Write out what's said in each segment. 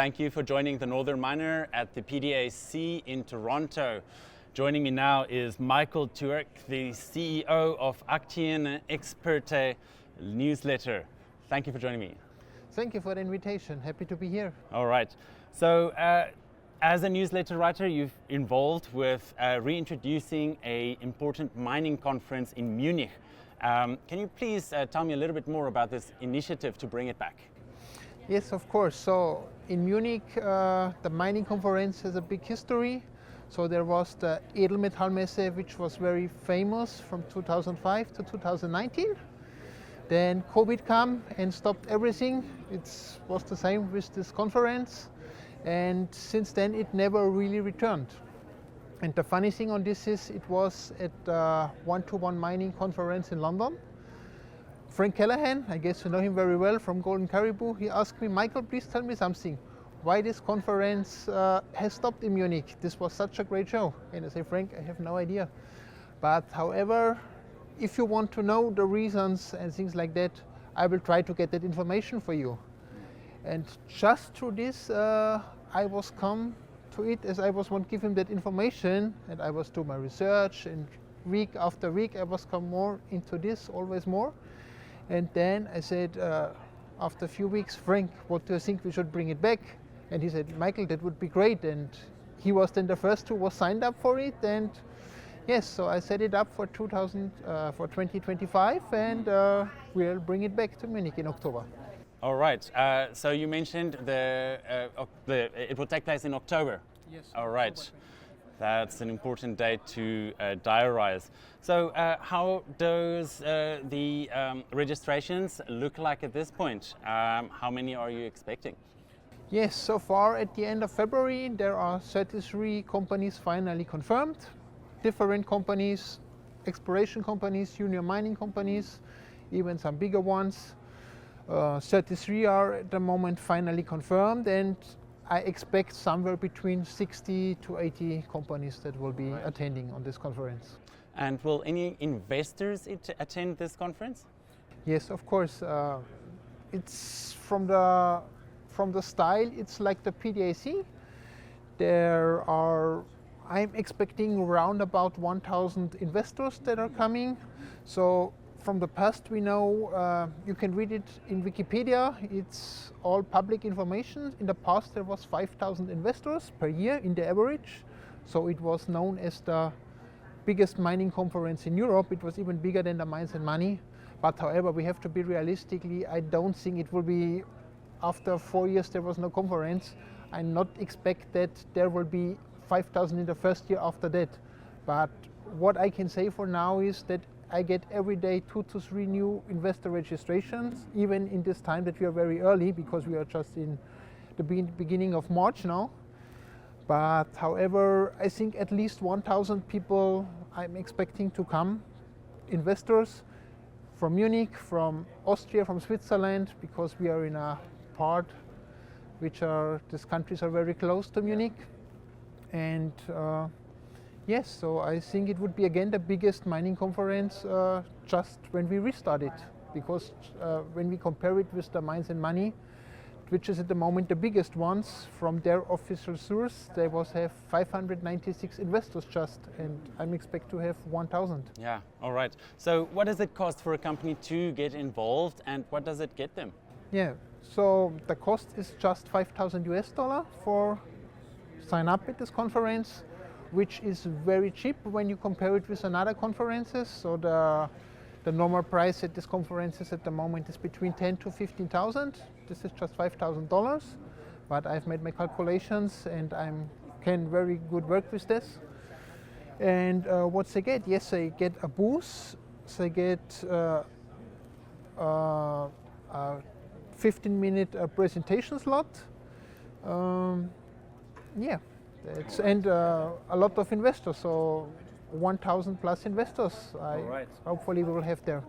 Thank you for joining the Northern Miner at the PDAC in Toronto. Joining me now is Michael Türk, the CEO of Aktien Experte newsletter. Thank you for joining me. Thank you for the invitation. Happy to be here. All right. So, as a newsletter writer, you've involved with reintroducing an important mining conference in Munich. Can you please tell me a little bit more about this initiative to bring it back? Yes, of course. So in Munich, the mining conference has a big history. So there was the Edelmetallmesse, which was very famous from 2005 to 2019. Then COVID came and stopped everything. It was the same with this conference. And since then, it never really returned. And the funny thing on this is, it was at the one-to-one mining conference in London. Frank Callahan, I guess you know him very well from Golden Caribou, he asked me, Michael, please tell me something. Why this conference has stopped in Munich? This was such a great show. And I say, Frank, I have no idea. But however, if you want to know the reasons and things like that, I will try to get that information for you. And just through this, I was come to it as I was want to give him that information, and I was doing my research, and week after week I was come more into this, always more. And then I said, after a few weeks, Frank, what do you think we should bring it back? And he said, Michael, that would be great. And he was then the first who was signed up for it. And yes, so I set it up for 2025, and we'll bring it back to Munich in October. All right. So you mentioned it will take place in October. Yes. All right. That's an important date to diarize. So how does the registrations look like at this point? How many are you expecting? Yes, so far at the end of February, there are 33 companies finally confirmed. Different companies, exploration companies, junior mining companies, even some bigger ones. 33 are at the moment finally confirmed, and I expect somewhere between 60 to 80 companies that will be attending on this conference. And will any investors attend this conference? Yes, of course. It's from the style, it's like the PDAC. I'm expecting around about 1,000 investors that are coming. So from the past we know, you can read it in Wikipedia, it's all public information. In the past there was 5,000 investors per year in the average. So it was known as the biggest mining conference in Europe. It was even bigger than the Mines and Money. But however, we have to be realistically, I don't think it will be, after 4 years there was no conference, I not expect that there will be 5,000 in the first year after that. But what I can say for now is that I get every day 2 to 3 new investor registrations, even in this time that we are very early, because we are just in the beginning of March now. But however, I think at least 1,000 people I'm expecting to come, investors from Munich, from Austria, from Switzerland, because we are in a part these countries are very close to Munich. And yes, so I think it would be again the biggest mining conference just when we restart it, because when we compare it with the Mines and Money, which is at the moment the biggest ones, from their official source, they have 596 investors just, and I'm expect to have 1,000. Yeah, all right. So what does it cost for a company to get involved, and what does it get them? Yeah, so the cost is just $5,000 for sign up at this conference, which is very cheap when you compare it with another conferences. So the normal price at this conferences at the moment is between 10 to 15,000. This is just $5,000, but I've made my calculations and I can very good work with this. And what they get? Yes, they get a booth. They get a 15-minute presentation slot. Yeah, and a lot of investors, so 1,000 plus investors. Hopefully we will have there.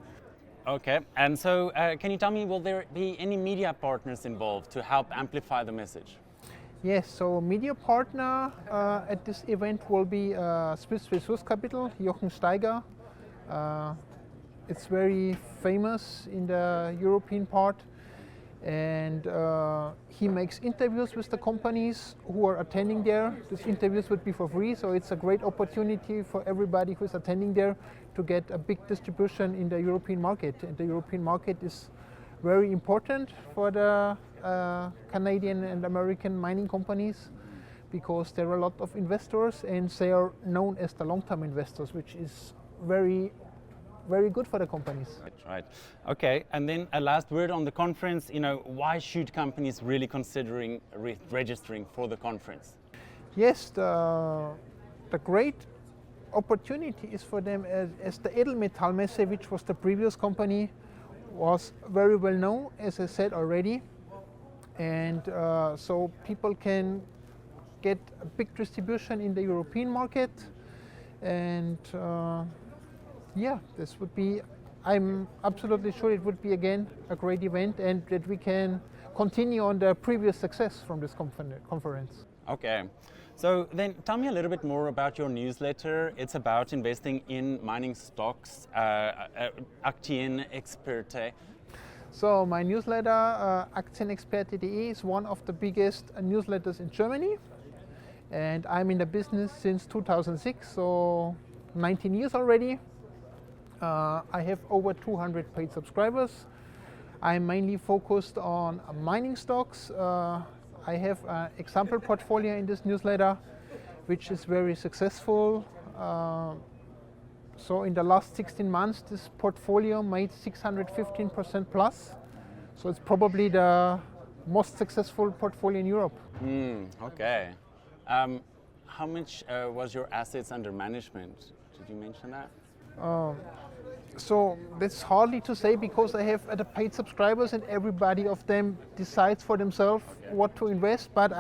Okay, and so can you tell me, will there be any media partners involved to help amplify the message? Yes, so media partner at this event will be Swiss Resource Capital, Jochen Steiger. It's very famous in the European part. And he makes interviews with the companies who are attending there. These interviews would be for free, so it's a great opportunity for everybody who's attending there to get a big distribution in the European market. And the European market is very important for the Canadian and American mining companies, because there are a lot of investors and they are known as the long-term investors, which is very good for the companies. Right. Okay. And then a last word on the conference. Why should companies really considering registering for the conference? Yes, the great opportunity is for them as the Edelmetallmesse, which was the previous company, was very well known, as I said already. And so people can get a big distribution in the European market. And this would be, I'm absolutely sure it would be again a great event, and that we can continue on the previous success from this conference. Okay. So then tell me a little bit more about your newsletter. It's about investing in mining stocks, Aktienexperte. So my newsletter, Aktienexperte.de, is one of the biggest newsletters in Germany. And I'm in the business since 2006, so 19 years already. I have over 200 paid subscribers. I'm mainly focused on mining stocks. I have an example portfolio in this newsletter, which is very successful. So in the last 16 months, this portfolio made 615% plus. So it's probably the most successful portfolio in Europe. Okay. How much was your assets under management? Did you mention that? So that's hardly to say, because I have the paid subscribers and everybody of them decides for themselves what to invest. But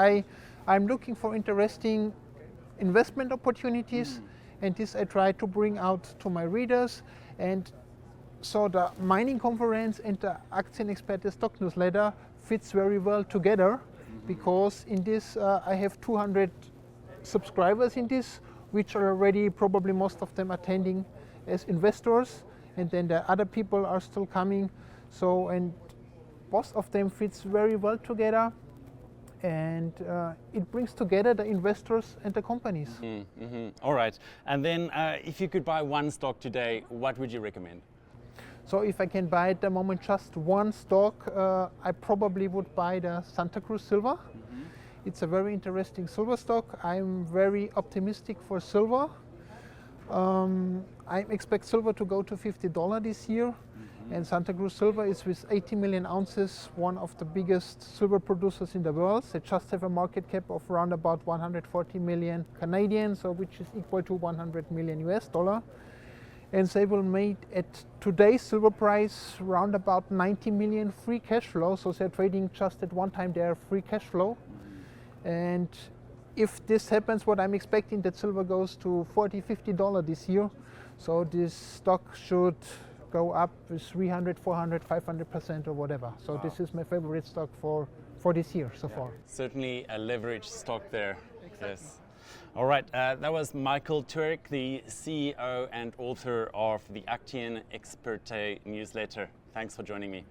I'm looking for interesting investment opportunities, and this I try to bring out to my readers. And so the mining conference and the Aktienexperte stock newsletter fits very well together, because in this I have 200 subscribers in this, which are already probably most of them attending as investors, and then the other people are still coming. So, and both of them fits very well together, and it brings together the investors and the companies. All right. And then if you could buy one stock today, what would you recommend? So if I can buy at the moment just one stock, I probably would buy the Santa Cruz Silver. It's a very interesting silver stock. I'm very optimistic for silver. I expect silver to go to $50 this year. And Santa Cruz Silver is, with 80 million ounces, one of the biggest silver producers in the world. They just have a market cap of around about 140 million Canadian, so which is equal to 100 million US dollar. And they will make at today's silver price around about 90 million free cash flow. So they're trading just at one time their free cash flow. And if this happens, what I'm expecting, that silver goes to $40, $50 this year. So this stock should go up with 300, 400, 500% or whatever. So this is my favorite stock for this year so far. Certainly a leveraged stock there. Exactly. Yes. All right, that was Michael Türk, the CEO and author of the Aktienexperte newsletter. Thanks for joining me.